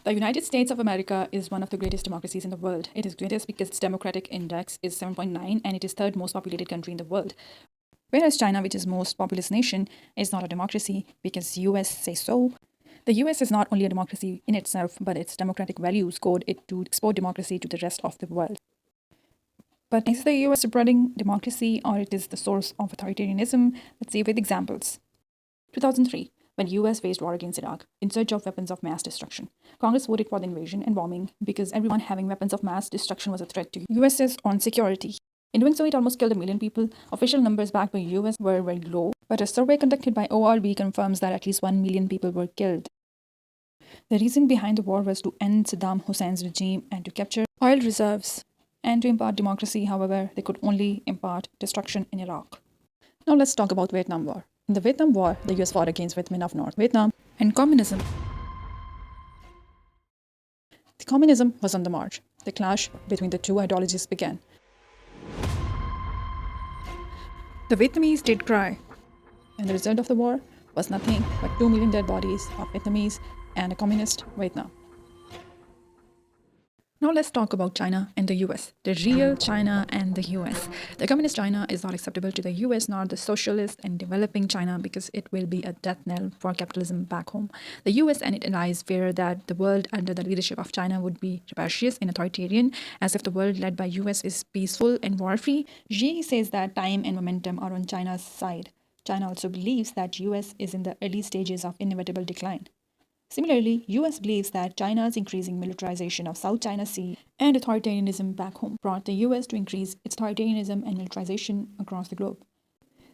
The United States of America is one of the greatest democracies in the world. It is greatest because its democratic index is 7.9 and it is third most populated country in the world. Whereas China, which is most populous nation, is not a democracy because US says so. The US is not only a democracy in itself, but its democratic values code it to export democracy to the rest of the world. But is the US spreading democracy or it is the source of authoritarianism? Let's see with examples. 2003, when US waged war against Iraq in search of weapons of mass destruction. Congress voted for the invasion and bombing because everyone having weapons of mass destruction was a threat to US's own security. In doing so, it almost killed 1 million people. Official numbers backed by US were very low, but a survey conducted by ORB confirms that at least 1 million people were killed. The reason behind the war was to end Saddam Hussein's regime and to capture oil reserves and to impart democracy. However, they could only impart destruction in Iraq. Now let's talk about Vietnam War. In the Vietnam War, the US fought against Vietnam of North Vietnam and communism. The communism was on the march. The clash between the two ideologies began. The Vietnamese did cry, and the result of the war was nothing but 2 million dead bodies of Vietnamese and a communist Vietnam. Now let's talk about China and the US, the real China and the US. The communist China is not acceptable to the US nor the socialist and developing China because it will be a death knell for capitalism back home. The US and its allies fear that the world under the leadership of China would be rapacious and authoritarian, as if the world led by US is peaceful and war-free. Xi says that time and momentum are on China's side. China also believes that US is in the early stages of inevitable decline. Similarly, US believes that China's increasing militarization of South China Sea and authoritarianism back home brought the US to increase its authoritarianism and militarization across the globe.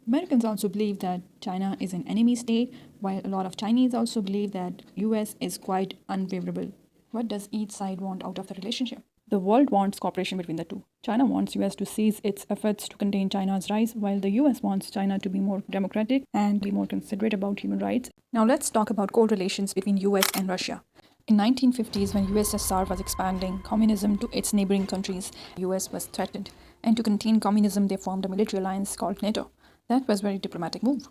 Americans also believe that China is an enemy state, while a lot of Chinese also believe that US is quite unfavorable. What does each side want out of the relationship? The world wants cooperation between the two. China wants US to cease its efforts to contain China's rise, while the US wants China to be more democratic and be more considerate about human rights. Now let's talk about cold relations between US and Russia. In 1950s, when USSR was expanding communism to its neighboring countries, US was threatened, and to contain communism, they formed a military alliance called NATO. That was a very diplomatic move.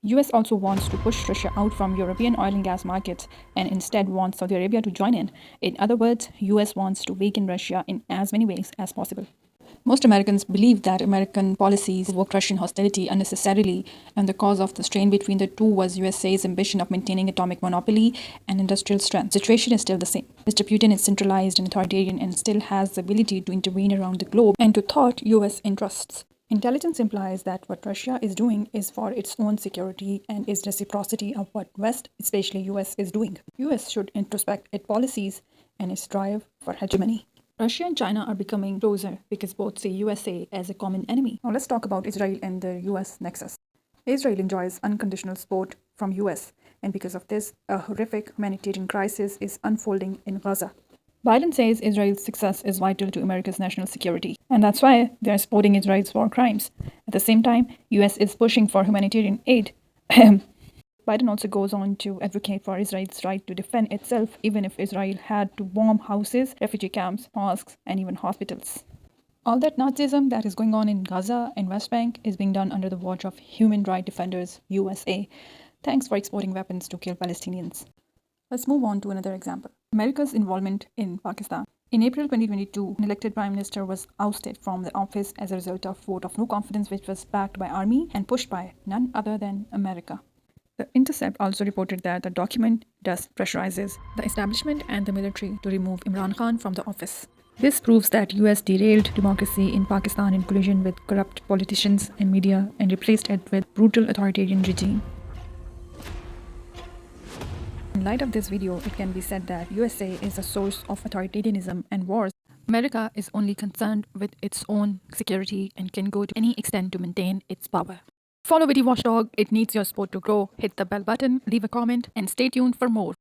US also wants to push Russia out from European oil and gas markets and instead wants Saudi Arabia to join in. In other words, US wants to weaken Russia in as many ways as possible. Most Americans believe that American policies provoked Russian hostility unnecessarily, and the cause of the strain between the two was USA's ambition of maintaining atomic monopoly and industrial strength. The situation is still the same. Mr. Putin is centralized and authoritarian and still has the ability to intervene around the globe and to thwart US interests. Intelligence implies that what Russia is doing is for its own security and is reciprocity of what West, especially US, is doing. US should introspect its policies and its drive for hegemony. Russia and China are becoming closer because both see USA as a common enemy. Now let's talk about Israel and the US nexus. Israel enjoys unconditional support from US, and because of this, a horrific humanitarian crisis is unfolding in Gaza. Biden says Israel's success is vital to America's national security, and that's why they're supporting Israel's war crimes. At the same time, US is pushing for humanitarian aid. Biden also goes on to advocate for Israel's right to defend itself, even if Israel had to bomb houses, refugee camps, mosques, and even hospitals. All that Nazism that is going on in Gaza and West Bank is being done under the watch of human rights defenders, USA. Thanks for exporting weapons to kill Palestinians. Let's move on to another example. America's involvement in Pakistan. In April 2022, an elected prime minister was ousted from the office as a result of vote of no confidence which was backed by army and pushed by none other than America. The Intercept also reported that the document thus pressurizes the establishment and the military to remove Imran Khan from the office. This proves that US derailed democracy in Pakistan in collusion with corrupt politicians and media and replaced it with brutal authoritarian regime. In light of this video, it can be said that USA is a source of authoritarianism and wars. America is only concerned with its own security and can go to any extent to maintain its power. Follow Witty Watchdog. It needs your support to grow. Hit the bell button, leave a comment, and stay tuned for more.